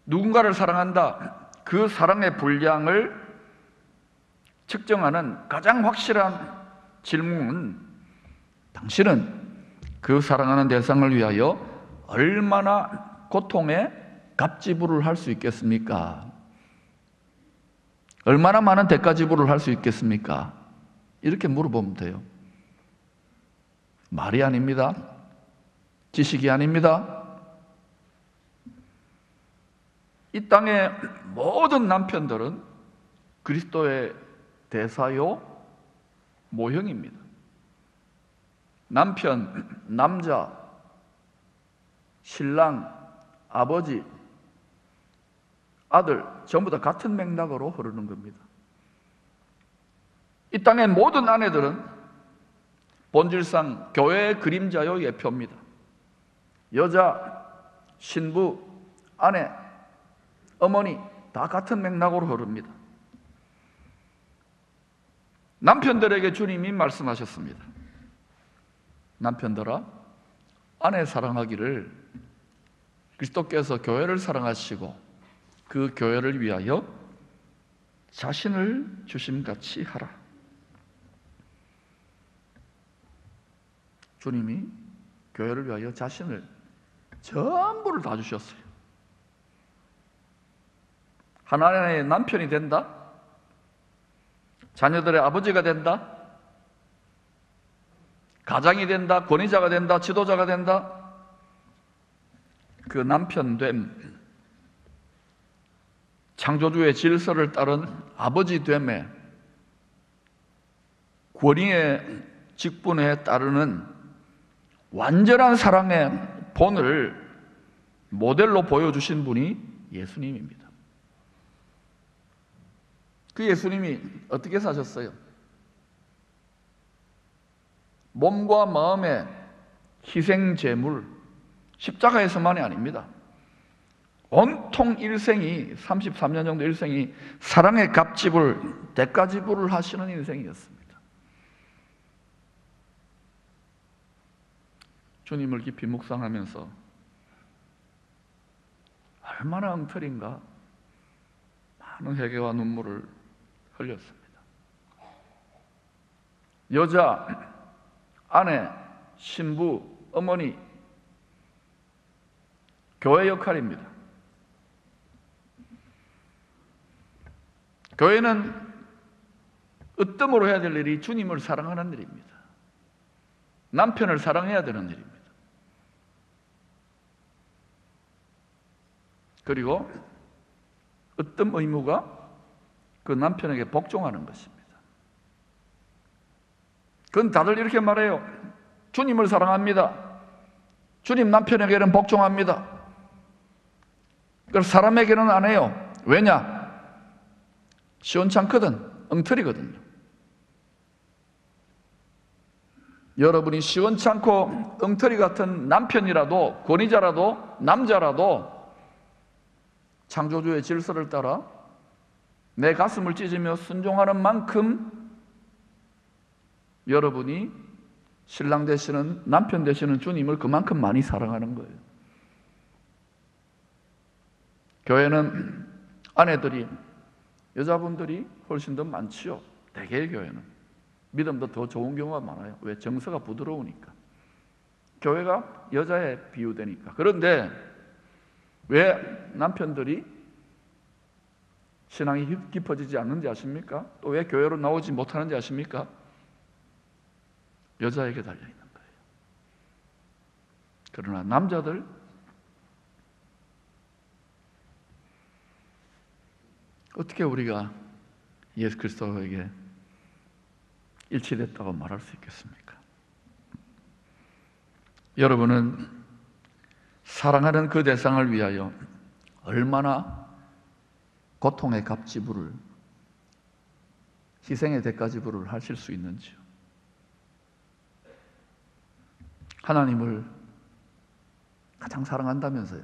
누군가를 사랑한다. 그 사랑의 분량을 측정하는 가장 확실한 질문은 당신은 그 사랑하는 대상을 위하여 얼마나 고통의 값지불을 할 수 있겠습니까? 얼마나 많은 대가 지불을 할 수 있겠습니까? 이렇게 물어보면 돼요. 말이 아닙니다. 지식이 아닙니다. 이 땅의 모든 남편들은 그리스도의 대사요 모형입니다. 남편, 남자, 신랑, 아버지, 아들 전부 다 같은 맥락으로 흐르는 겁니다. 이 땅의 모든 아내들은 본질상 교회의 그림자요 예표입니다. 여자, 신부, 아내, 어머니 다 같은 맥락으로 흐릅니다. 남편들에게 주님이 말씀하셨습니다. 남편들아, 아내 사랑하기를 그리스도께서 교회를 사랑하시고 그 교회를 위하여 자신을 주심같이 하라. 주님이 교회를 위하여 자신을 전부를 다 주셨어요. 하나님의 남편이 된다? 자녀들의 아버지가 된다? 가장이 된다? 권위자가 된다? 지도자가 된다? 그 남편됨, 창조주의 질서를 따른 아버지됨에 권위의 직분에 따르는 완전한 사랑의 본을 모델로 보여주신 분이 예수님입니다. 그 예수님이 어떻게 사셨어요? 몸과 마음의 희생제물, 십자가에서만이 아닙니다. 온통 일생이 33년 정도 일생이 사랑의 값지불, 대가지불을 하시는 인생이었습니다. 주님을 깊이 묵상하면서 얼마나 엉터리인가 많은 회개와 눈물을 흘렸습니다. 여자, 아내, 신부, 어머니, 교회 역할입니다. 교회는 으뜸으로 해야 될 일이 주님을 사랑하는 일입니다. 남편을 사랑해야 되는 일입니다. 그리고 으뜸 의무가 그 남편에게 복종하는 것입니다. 그건 다들 이렇게 말해요. 주님을 사랑합니다. 주님 남편에게는 복종합니다. 그래서 사람에게는 안 해요. 왜냐? 시원찮거든, 엉터리거든요. 여러분이 시원찮고 엉터리 같은 남편이라도, 권위자라도, 남자라도 창조주의 질서를 따라 내 가슴을 찢으며 순종하는 만큼 여러분이 신랑 되시는, 남편 되시는 주님을 그만큼 많이 사랑하는 거예요. 교회는 아내들이, 여자분들이 훨씬 더 많지요. 대개의 교회는 믿음도 더 좋은 경우가 많아요. 왜? 정서가 부드러우니까. 교회가 여자에 비유되니까. 그런데 왜 남편들이 신앙이 깊어지지 않는지 아십니까? 또 왜 교회로 나오지 못하는지 아십니까? 여자에게 달려있는 거예요. 그러나 남자들, 어떻게 우리가 예수 그리스도에게 일치됐다고 말할 수 있겠습니까? 여러분은 사랑하는 그 대상을 위하여 얼마나 고통의 값지불을, 희생의 대가지불을 하실 수 있는지요? 하나님을 가장 사랑한다면서요.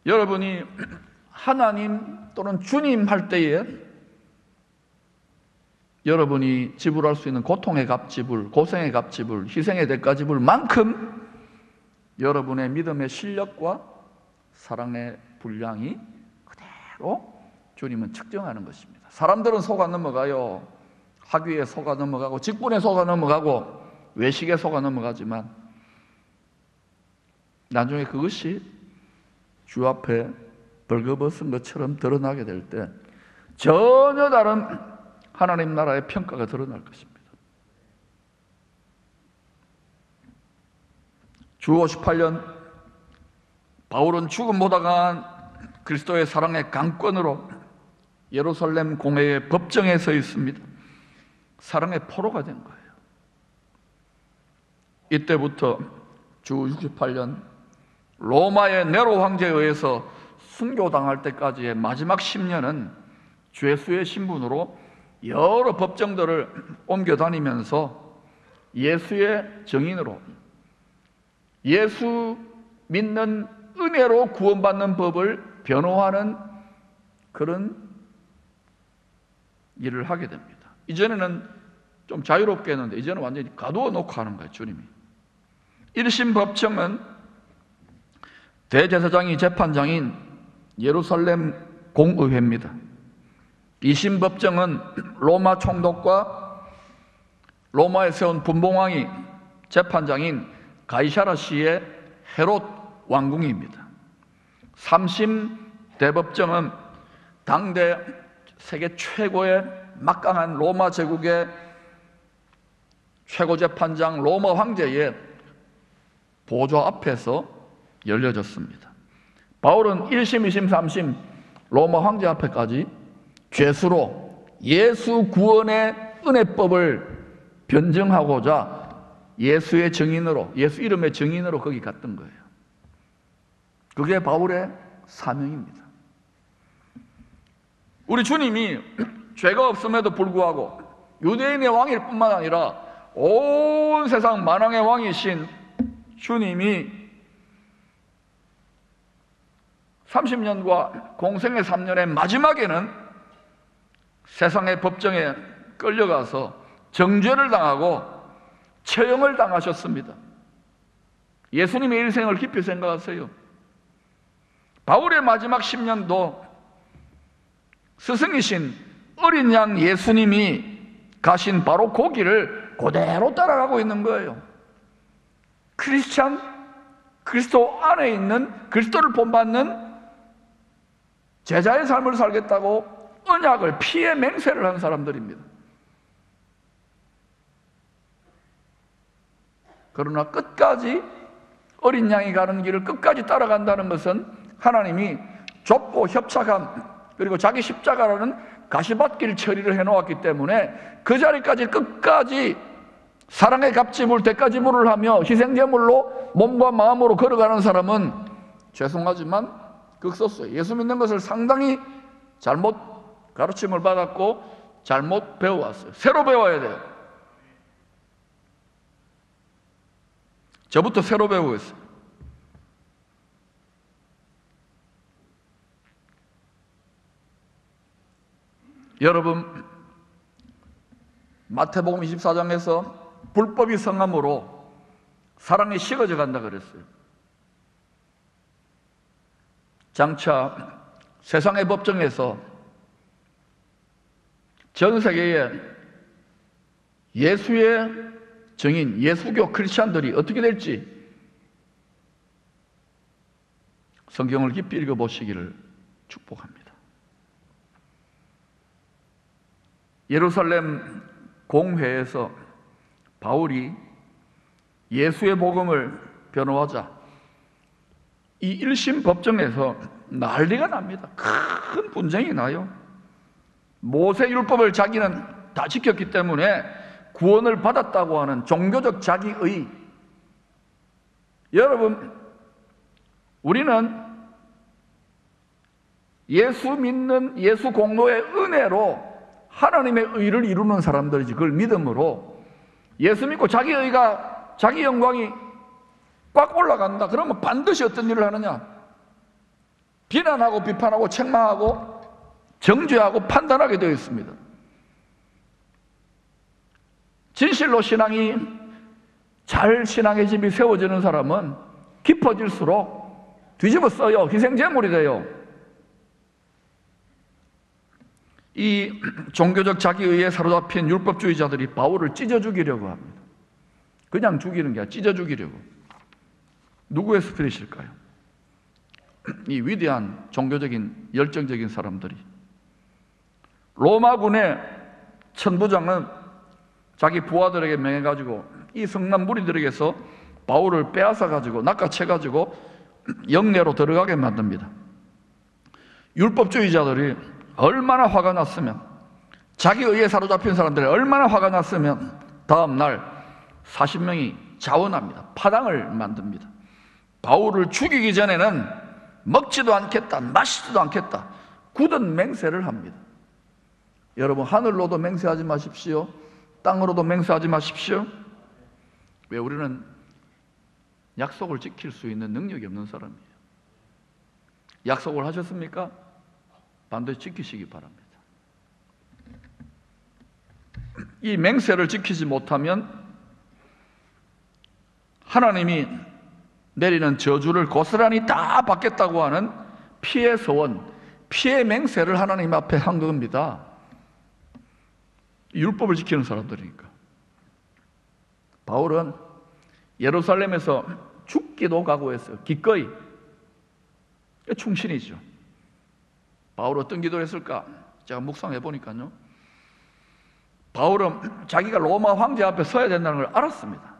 여러분이 하나님 또는 주님 할 때에 여러분이 지불할 수 있는 고통의 값지불, 고생의 값지불, 희생의 대가지불 만큼 여러분의 믿음의 실력과 사랑의 분량이 그대로 주님은 측정하는 것입니다. 사람들은 속아 넘어가요. 학위에 속아 넘어가고 직분에 속아 넘어가고 외식에 속아 넘어가지만 나중에 그것이 주 앞에 벌거벗은 것처럼 드러나게 될 때 전혀 다른 하나님 나라의 평가가 드러날 것입니다. 주 58년 바울은 죽음보다 강한 그리스도의 사랑의 강권으로 예루살렘 공회의 법정에 서 있습니다. 사랑의 포로가 된 거예요. 이때부터 주 68년 로마의 네로 황제에 의해서 순교당할 때까지의 마지막 10년은 죄수의 신분으로 여러 법정들을 옮겨 다니면서 예수의 증인으로 예수 믿는 은혜로 구원받는 법을 변호하는 그런 일을 하게 됩니다. 이전에는 좀 자유롭게 했는데 이제는 완전히 가두어 놓고 하는 거예요, 주님이. 1심 법정은 대제사장이 재판장인 예루살렘 공의회입니다. 2심 법정은 로마 총독과 로마에 세운 분봉왕이 재판장인 가이사라시의 헤롯 왕궁입니다. 3심 대법정은 당대 세계 최고의 막강한 로마 제국의 최고 재판장 로마 황제의 보좌 앞에서 열려졌습니다. 바울은 1심, 2심, 3심 로마 황제 앞에까지 죄수로 예수 구원의 은혜법을 변증하고자 예수의 증인으로, 예수 이름의 증인으로 거기 갔던 거예요. 그게 바울의 사명입니다. 우리 주님이 죄가 없음에도 불구하고 유대인의 왕일 뿐만 아니라 온 세상 만왕의 왕이신 주님이 30년과 공생의 3년의 마지막에는 세상의 법정에 끌려가서 정죄를 당하고 처형을 당하셨습니다. 예수님의 일생을 깊이 생각하세요. 바울의 마지막 10년도 스승이신 어린 양 예수님이 가신 바로 그 길을 그대로 따라가고 있는 거예요. 크리스찬, 그리스도 안에 있는 그리스도를 본받는 제자의 삶을 살겠다고 언약을 피해 맹세를 한 사람들입니다. 그러나 끝까지 어린 양이 가는 길을 끝까지 따라간다는 것은 하나님이 좁고 협착한 그리고 자기 십자가라는 가시밭길 처리를 해놓았기 때문에 그 자리까지 끝까지 사랑의 값지불 대가지불을 하며 희생제물로 몸과 마음으로 걸어가는 사람은 죄송하지만 극소수예요. 예수 믿는 것을 상당히 잘못 가르침을 받았고 잘못 배워왔어요. 새로 배워야 돼요. 저부터 새로 배우고 있어요. 여러분, 마태복음 24장에서 불법이 성함으로 사랑이 식어져 간다 그랬어요. 장차 세상의 법정에서 전 세계에 예수의 증인, 예수교 크리스찬들이 어떻게 될지 성경을 깊이 읽어보시기를 축복합니다. 예루살렘 공회에서 바울이 예수의 복음을 변호하자 이 1심 법정에서 난리가 납니다. 큰 분쟁이 나요. 모세 율법을 자기는 다 지켰기 때문에 구원을 받았다고 하는 종교적 자기의. 여러분, 우리는 예수 믿는 예수 공로의 은혜로 하나님의 의를 이루는 사람들이지, 그걸 믿음으로 예수 믿고 자기 의가, 자기 영광이 꽉 올라간다 그러면 반드시 어떤 일을 하느냐? 비난하고 비판하고 책망하고 정죄하고 판단하게 되어 있습니다. 진실로 신앙이 잘 신앙의 집이 세워지는 사람은 깊어질수록 뒤집어 써요. 희생제물이 돼요. 이 종교적 자기의에 사로잡힌 율법주의자들이 바울을 찢어 죽이려고 합니다. 그냥 죽이는 게 아니라 찢어 죽이려고. 누구의 스피릿일까요? 이 위대한 종교적인 열정적인 사람들이. 로마군의 천부장은 자기 부하들에게 명해가지고 이 성난 무리들에게서 바울을 빼앗아가지고 낚아채가지고 영내로 들어가게 만듭니다. 율법주의자들이 얼마나 화가 났으면, 자기 의에 사로잡힌 사람들이 얼마나 화가 났으면 다음날 40명이 자원합니다. 파당을 만듭니다. 바울을 죽이기 전에는 먹지도 않겠다, 마시지도 않겠다, 굳은 맹세를 합니다. 여러분, 하늘로도 맹세하지 마십시오. 땅으로도 맹세하지 마십시오. 왜? 우리는 약속을 지킬 수 있는 능력이 없는 사람이에요. 약속을 하셨습니까? 반드시 지키시기 바랍니다. 이 맹세를 지키지 못하면 하나님이 내리는 저주를 고스란히 다 받겠다고 하는 피해 서원, 피해 맹세를 하나님 앞에 한 겁니다. 율법을 지키는 사람들이니까. 바울은 예루살렘에서 죽기도 각오했어요. 기꺼이. 충신이죠. 바울 어떤 기도를 했을까? 제가 묵상해 보니까요, 바울은 자기가 로마 황제 앞에 서야 된다는 걸 알았습니다.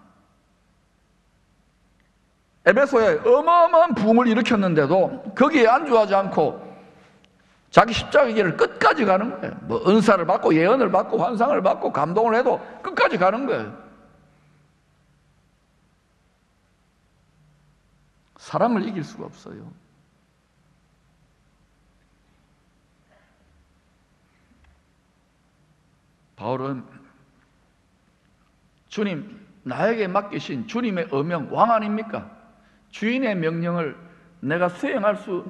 에베소에 어마어마한 부흥을 일으켰는데도 거기에 안주하지 않고 자기 십자가의 길을 끝까지 가는 거예요. 뭐 은사를 받고 예언을 받고 환상을 받고 감동을 해도 끝까지 가는 거예요. 사람을 이길 수가 없어요. 바울은 주님, 나에게 맡기신 주님의 어명, 왕 아닙니까? 주인의 명령을 내가 수행할 수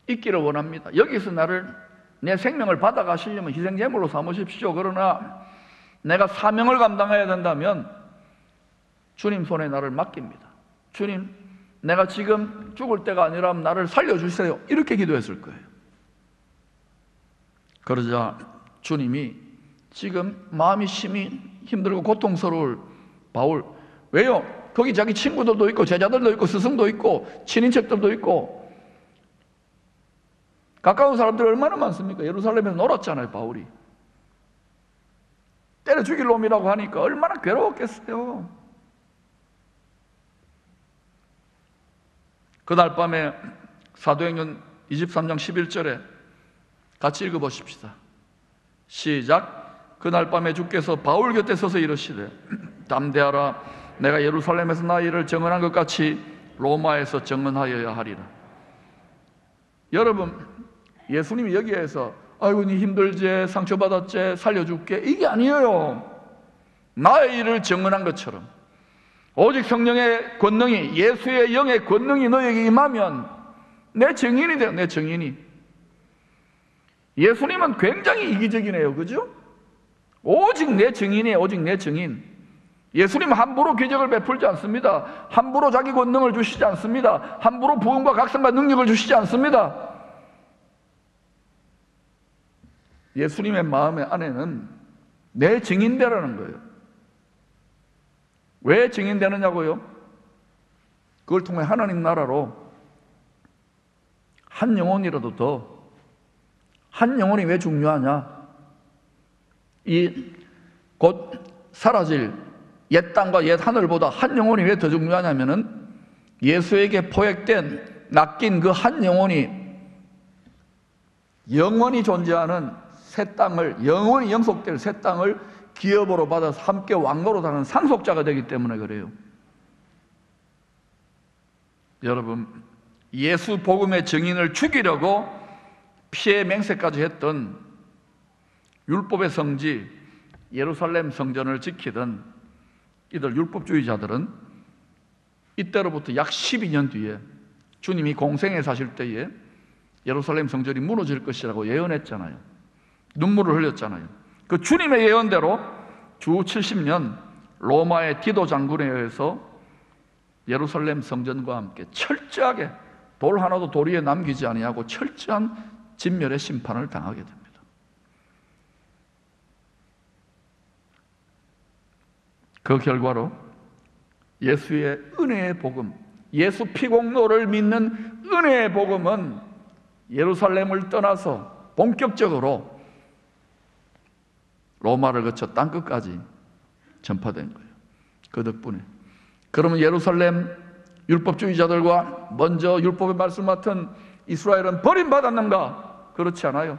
있기를 원합니다. 여기서 나를, 내 생명을 받아가시려면 희생제물로 삼으십시오. 그러나 내가 사명을 감당해야 된다면 주님 손에 나를 맡깁니다. 주님, 내가 지금 죽을 때가 아니라면 나를 살려주세요. 이렇게 기도했을 거예요. 그러자 주님이 지금 마음이 심히 힘들고 고통스러울 바울, 왜요? 거기 자기 친구들도 있고 제자들도 있고 스승도 있고 친인척들도 있고 가까운 사람들이 얼마나 많습니까? 예루살렘에서 놀았잖아요, 바울이. 때려 죽일 놈이라고 하니까 얼마나 괴로웠겠어요. 그날 밤에 사도행전 23장 11절에 같이 읽어보십시다. 시작. 그날 밤에 주께서 바울 곁에 서서 이르시되 담대하라, 내가 예루살렘에서 나이를 증언한 것 같이 로마에서 증언하여야 하리라. 여러분, 예수님이 여기에서 아이고 니 힘들지, 상처받았지, 살려줄게, 이게 아니에요. 나의 일을 증언한 것처럼 오직 성령의 권능이, 예수의 영의 권능이 너에게 임하면 내 증인이 돼요. 내 증인이. 예수님은 굉장히 이기적이네요. 그죠? 오직 내 증인이에요. 오직 내 증인. 예수님은 함부로 기적을 베풀지 않습니다. 함부로 자기 권능을 주시지 않습니다. 함부로 부흥과 각성과 능력을 주시지 않습니다. 예수님의 마음의 안에는 내 증인되라는 거예요. 왜 증인되느냐고요? 그걸 통해 하나님 나라로 한 영혼이라도 더, 한 영혼이 왜 중요하냐? 이 곧 사라질 옛 땅과 옛 하늘보다 한 영혼이 왜 더 중요하냐면은 예수에게 포획된 낚인 그 한 영혼이 영원히 존재하는 새 땅을, 영원히 영속될 새 땅을 기업으로 받아서 함께 왕노릇하는 상속자가 되기 때문에 그래요. 여러분, 예수 복음의 증인을 죽이려고 피해 맹세까지 했던 율법의 성지 예루살렘 성전을 지키던 이들 율법주의자들은 이때로부터 약 12년 뒤에 주님이 공생에 사실 때에 예루살렘 성전이 무너질 것이라고 예언했잖아요. 눈물을 흘렸잖아요. 그 주님의 예언대로 주 70년 로마의 디도 장군에 의해서 예루살렘 성전과 함께 철저하게 돌 하나도 돌 위에 남기지 아니하고 철저한 진멸의 심판을 당하게 됩니다. 그 결과로 예수의 은혜의 복음, 예수 피공로를 믿는 은혜의 복음은 예루살렘을 떠나서 본격적으로 로마를 거쳐 땅끝까지 전파된 거예요. 그 덕분에. 그러면 예루살렘 율법주의자들과 먼저 율법의 말씀 맡은 이스라엘은 버림받았는가? 그렇지 않아요.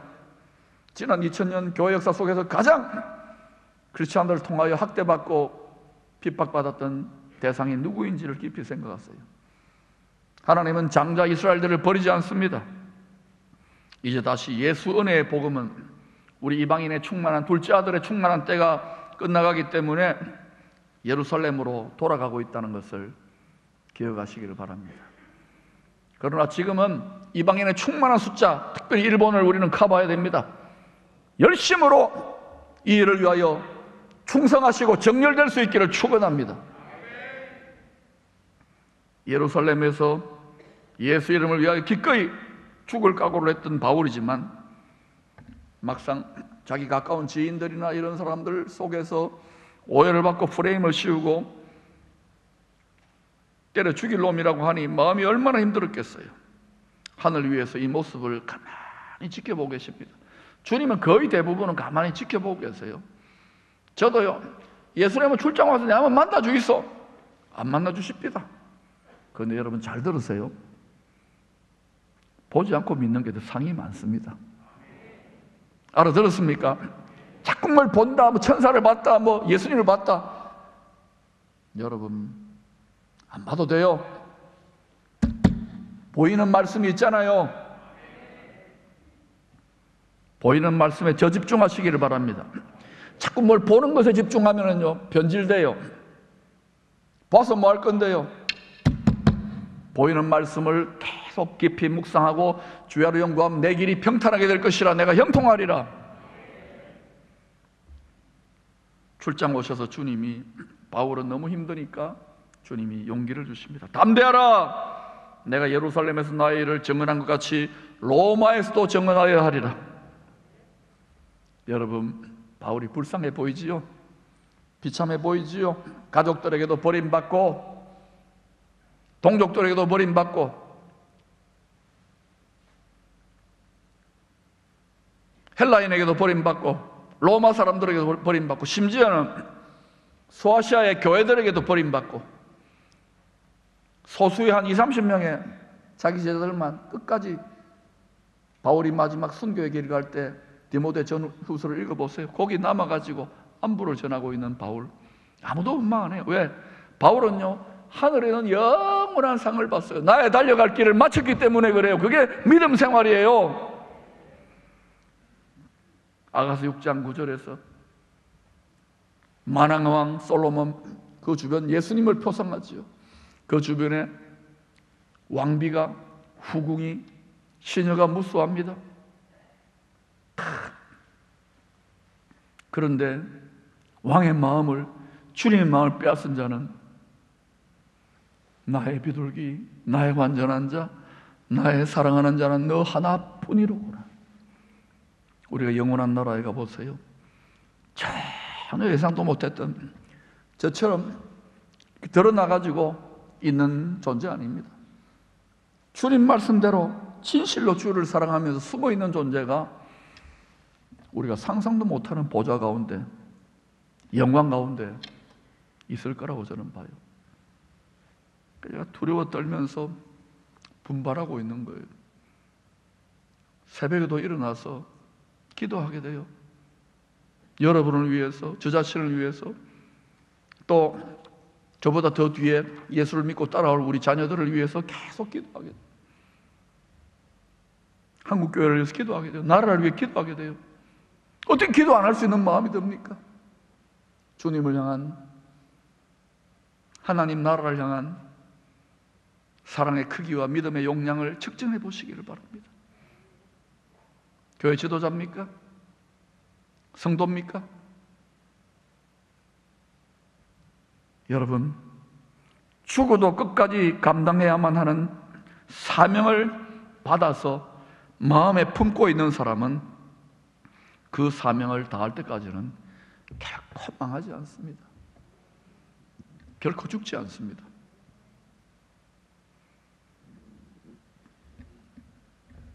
지난 2000년 교회 역사 속에서 가장 크리스찬들을 통하여 학대받고 핍박받았던 대상이 누구인지를 깊이 생각했어요. 하나님은 장자 이스라엘들을 버리지 않습니다. 이제 다시 예수 은혜의 복음은 우리 이방인의 충만한 둘째 아들의 충만한 때가 끝나가기 때문에 예루살렘으로 돌아가고 있다는 것을 기억하시기를 바랍니다. 그러나 지금은 이방인의 충만한 숫자, 특별히 일본을 우리는 커버해야 됩니다. 열심으로 이 일을 위하여 충성하시고 정렬될 수 있기를 축원합니다. 예루살렘에서 예수 이름을 위하여 기꺼이 죽을 각오를 했던 바울이지만 막상 자기 가까운 지인들이나 이런 사람들 속에서 오해를 받고 프레임을 씌우고 때려 죽일 놈이라고 하니 마음이 얼마나 힘들었겠어요. 하늘 위에서 이 모습을 가만히 지켜보고 계십니다. 주님은 거의 대부분은 가만히 지켜보고 계세요. 저도요, 예수님은 출장 와서 내 한번 만나 주이소. 안 만나 주십니다. 그런데 여러분 잘 들으세요. 보지 않고 믿는 게 더 상이 많습니다. 알아들었습니까? 자꾸 뭘 본다, 뭐 천사를 봤다, 뭐 예수님을 봤다. 여러분 안 봐도 돼요. 보이는 말씀이 있잖아요. 보이는 말씀에 저 집중하시기를 바랍니다. 자꾸 뭘 보는 것에 집중하면은요 변질돼요. 봐서 뭐 할 건데요? 보이는 말씀을 계속 깊이 묵상하고 주야로 연구하면 내 길이 평탄하게 될 것이라 내가 형통하리라. 출장 오셔서 주님이 바울은 너무 힘드니까 주님이 용기를 주십니다. 담대하라. 내가 예루살렘에서 나의 일을 증언한 것 같이 로마에서도 증언하여야 하리라. 여러분 바울이 불쌍해 보이지요? 비참해 보이지요? 가족들에게도 버림받고 동족들에게도 버림받고 헬라인에게도 버림받고 로마 사람들에게도 버림받고 심지어는 소아시아의 교회들에게도 버림받고 소수의 한 20-30명의 자기 제자들만 끝까지 바울이 마지막 순교의 길을 갈 때 디모데 전후서를 읽어보세요. 거기 남아가지고 안부를 전하고 있는 바울. 아무도 원망 안 해요. 왜? 바울은요 하늘에는 영원한 상을 받았어요. 나의 달려갈 길을 마쳤기 때문에 그래요. 그게 믿음 생활이에요. 아가서 6장 9절에서 만왕왕 솔로몬 그 주변 예수님을 표상하지요. 그 주변에 왕비가 후궁이 시녀가 무수합니다. 그런데 왕의 마음을 주님의 마음을 빼앗은 자는 나의 비둘기, 나의 완전한 자, 나의 사랑하는 자는 너 하나뿐이로구나. 우리가 영원한 나라에 가보세요. 전혀 예상도 못했던 저처럼 드러나가지고 있는 존재 아닙니다. 주님 말씀대로 진실로 주를 사랑하면서 숨어있는 존재가 우리가 상상도 못하는 보좌 가운데 영광 가운데 있을 거라고 저는 봐요. 제가 두려워 떨면서 분발하고 있는 거예요. 새벽에도 일어나서 기도하게 돼요. 여러분을 위해서, 저 자신을 위해서, 또 저보다 더 뒤에 예수를 믿고 따라올 우리 자녀들을 위해서 계속 기도하게 돼요. 한국교회를 위해서 기도하게 돼요. 나라를 위해 기도하게 돼요. 어떻게 기도 안 할 수 있는 마음이 듭니까? 주님을 향한, 하나님 나라를 향한 사랑의 크기와 믿음의 용량을 측정해 보시기를 바랍니다. 교회 지도자입니까? 성도입니까? 여러분, 죽어도 끝까지 감당해야만 하는 사명을 받아서 마음에 품고 있는 사람은 그 사명을 다할 때까지는 결코 망하지 않습니다. 결코 죽지 않습니다.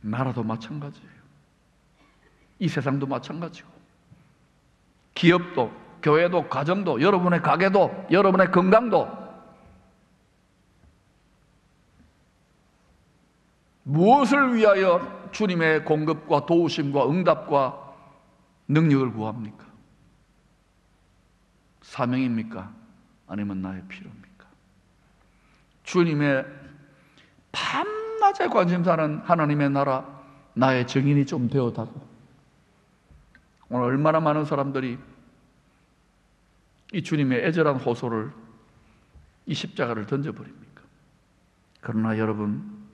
나라도 마찬가지예요. 이 세상도 마찬가지고, 기업도, 교회도, 가정도, 여러분의 가게도, 여러분의 건강도, 무엇을 위하여 주님의 공급과 도우심과 응답과 능력을 구합니까? 사명입니까? 아니면 나의 필요입니까? 주님의 밤낮에 관심사는 하나님의 나라, 나의 증인이 좀 되어다고. 오늘 얼마나 많은 사람들이 이 주님의 애절한 호소를, 이 십자가를 던져버립니까? 그러나 여러분,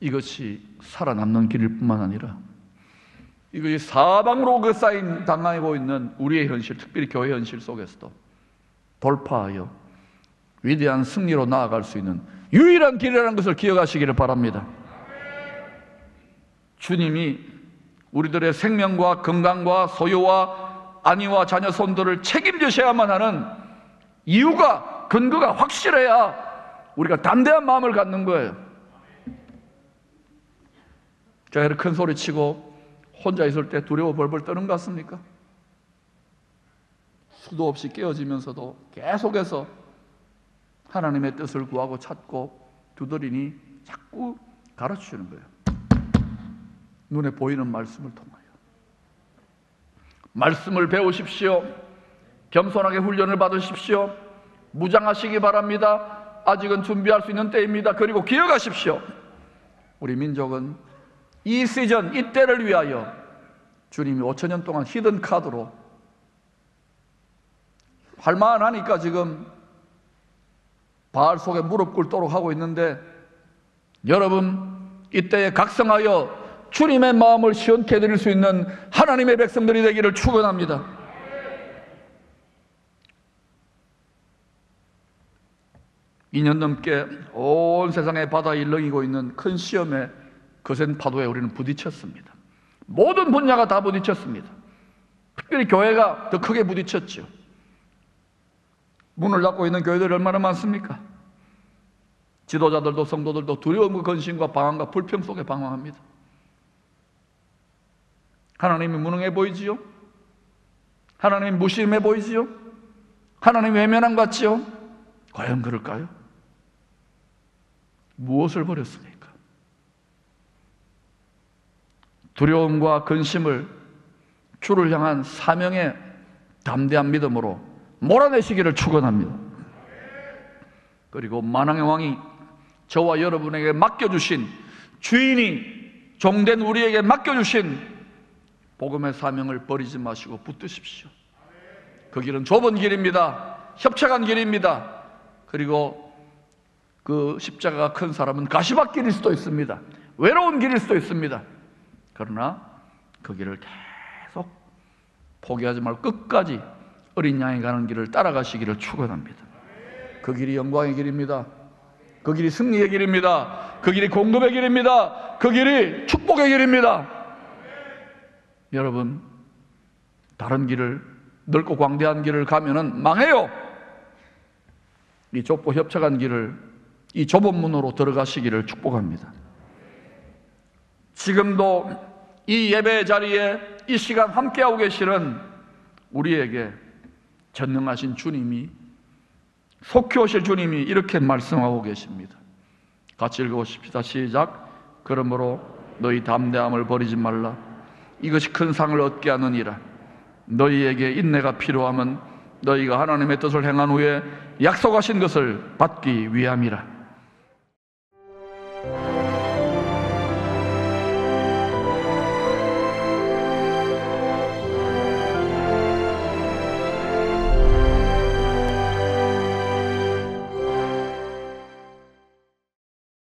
이것이 살아남는 길일 뿐만 아니라 이것이 사방으로 그 쌓인 당하고 있는 우리의 현실, 특별히 교회 현실 속에서도 돌파하여 위대한 승리로 나아갈 수 있는 유일한 길이라는 것을 기억하시기를 바랍니다. 주님이 우리들의 생명과 건강과 소유와 아내와 자녀 손들을 책임지셔야만 하는 이유가, 근거가 확실해야 우리가 담대한 마음을 갖는 거예요. 제가 이렇게 큰 소리 치고 혼자 있을 때 두려워 벌벌 떠는 것 같습니까? 수도 없이 깨어지면서도 계속해서 하나님의 뜻을 구하고 찾고 두드리니 자꾸 가르쳐주는 거예요. 눈에 보이는 말씀을 통하여. 말씀을 배우십시오. 겸손하게 훈련을 받으십시오. 무장하시기 바랍니다. 아직은 준비할 수 있는 때입니다. 그리고 기억하십시오. 우리 민족은 이 시즌, 이 때를 위하여 주님이 5,000년 동안 히든 카드로 할만하니까 지금 바알 속에 무릎 꿇도록 하고 있는데, 여러분, 이때에 각성하여 주님의 마음을 시원케 해드릴 수 있는 하나님의 백성들이 되기를 축원합니다. 이 년 넘게 온 세상의 바다에 일렁이고 있는 큰 시험에, 거센 파도에 우리는 부딪혔습니다. 모든 분야가 다 부딪혔습니다. 특별히 교회가 더 크게 부딪혔죠. 문을 닫고 있는 교회들이 얼마나 많습니까? 지도자들도 성도들도 두려움과 근심과 방황과 불평 속에 방황합니다. 하나님이 무능해 보이지요? 하나님이 무심해 보이지요? 하나님이 외면한 것 같지요? 과연 그럴까요? 무엇을 버렸습니까? 두려움과 근심을 주를 향한 사명의 담대한 믿음으로 몰아내시기를 축원합니다. 그리고 만왕의 왕이 저와 여러분에게 맡겨주신, 주인이 종된 우리에게 맡겨주신 복음의 사명을 버리지 마시고 붙드십시오. 그 길은 좁은 길입니다. 협착한 길입니다. 그리고 그 십자가가 큰 사람은 가시밭길일 수도 있습니다. 외로운 길일 수도 있습니다. 그러나 그 길을 계속 포기하지 말고 끝까지 어린 양이 가는 길을 따라가시기를 축원합니다. 그 길이 영광의 길입니다. 그 길이 승리의 길입니다. 그 길이 공급의 길입니다. 그 길이 축복의 길입니다. 여러분, 다른 길을, 넓고 광대한 길을 가면은 망해요. 이 좁고 협착한 길을, 이 좁은 문으로 들어가시기를 축복합니다. 지금도 이 예배 자리에 이 시간 함께하고 계시는 우리에게 전능하신 주님이, 속히 오실 주님이 이렇게 말씀하고 계십니다. 같이 읽어보십시다. 시작. 그러므로 너희 담대함을 버리지 말라. 이것이 큰 상을 얻게 하느니라. 너희에게 인내가 필요함은 너희가 하나님의 뜻을 행한 후에 약속하신 것을 받기 위함이라.